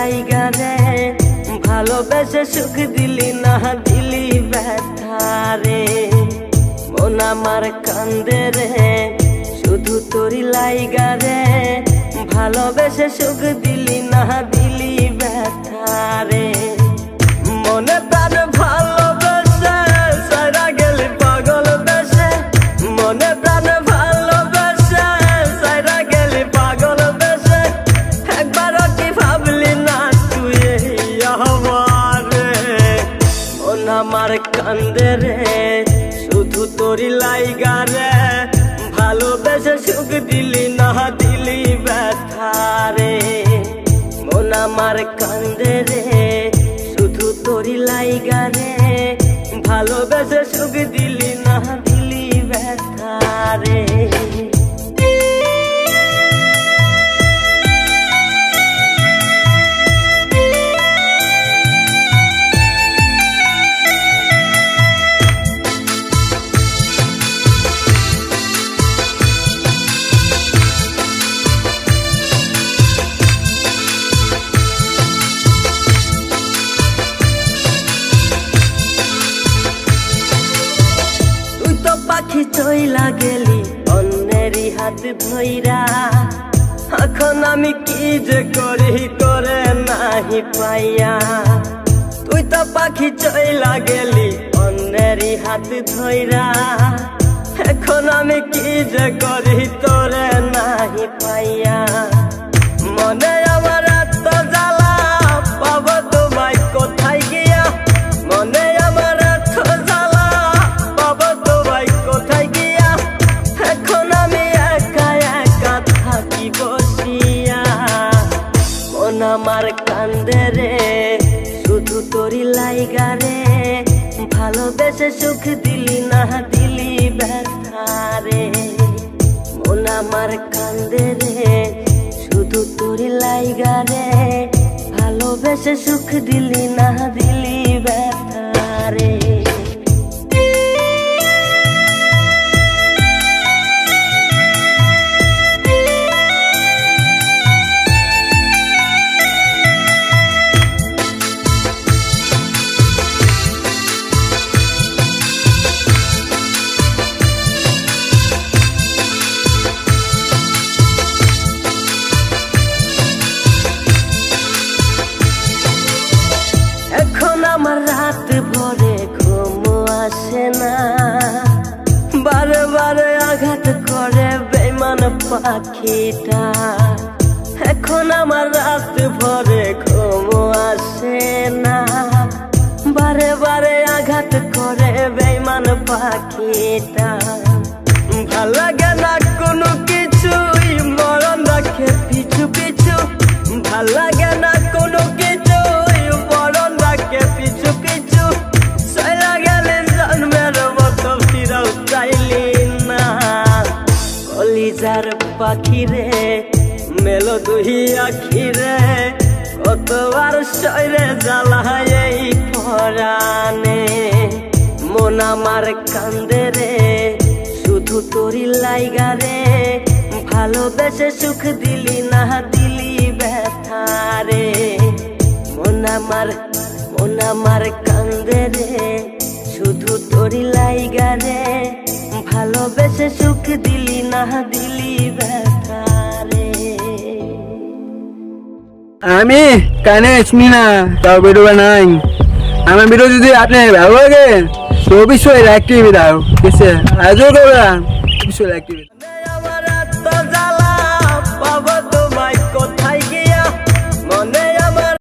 লাইগা রে, ভালোবেসে সুখ দিলি না দিলি ব্যথা রে। মন আমার কান্দে রে, শুধু তোরি লাইগা রে, ভালোবেসে সুখ দিলি না দিলি ব্যথা রে। মনে প্রাণ ভালোবেসে সারা গেলি পাগল বেশে, মনে প্রাণ ভালোবেসে সারা গেলি পাগল বেশে। একবারও কি ভাবলি না তুই আমার রে? মন আমার কান্দে রে, শুধু তোরি লাইগা রে, ভালোবেসে সুখ দিলি না দিলি ব্যথা রে। মন আমার কান্দে রে, শুধু তোরি লাইগা রে, ভালোবেসে সুখ দিলি না দিলি ব্যথা রে। পাখি চইলা গেলি অন্যেরই হাত ধইরা, এখন আমি কি যে করি করে নাহি পাইয়া। তুই তো পাখি চইলা গেলি অন্যেরই হাত ধইরা, এখন আমি কি যে করি তোরে নাহি পাইয়া। মনে আমার এত জ্বালা, পাবো তোমায় কোথায় গিয়া। মনে আমার এত জ্বালা, পাবো তোমায় কোথায় গিয়া। এখন আমি একা একা থাকি বসিয়া। মন আমার কান্দে রে, শুধু তোরি লাইগা রে, ভালোবেসে সুখ দিলি না দিলি ব্যথা রে। মন আমার কান্দে রে, শুধু তোরি লাইগা রে, ভালোবেসে সুখ দিলি না দিলি ব্যথা রে। এখন আমার রাত ভরে ঘুম আসে না, বারে বারে আঘাত করে বেঈমান পাখিটা। এখন আমার রাত ভরে ঘুম আসে না, বারে বারে আঘাত করে বেঈমান পাখিটা। ভাল লাগে না কোনো কিছুই, মরণ রাখে পিছু পিছু। ভাল লাগে না কোনো কিছুই, মরণ রাখে পিছু পিছু। চলা গেলে জন্মের মতো ফিরাও চাইলি না। কলিজার পাখি রে, মেলো দুই আখি রে, কতবার শরীরে জ্বালায় এই পরাণে। মন আমার কান্দে রে, শুধু তোরি লাইগা রে, ভালোবেসে সুখ দিলি না দিলি ব্যথা রে। মন আমার কান্দে রে, শুধু তোরি লাইগা রে, ভালোবেসে সুখ দিলি না দিলি ব্যথা রে। আমি কানে শুনি না, তাও বেরোবে নাই। আমার ভিডিও যদি আপনার ভালো লাগে তো অবশ্যই লাইক দিয়ে দাও, ঠিক আছে? আজও করবেন, অবশ্যই লাইক দিয়ে।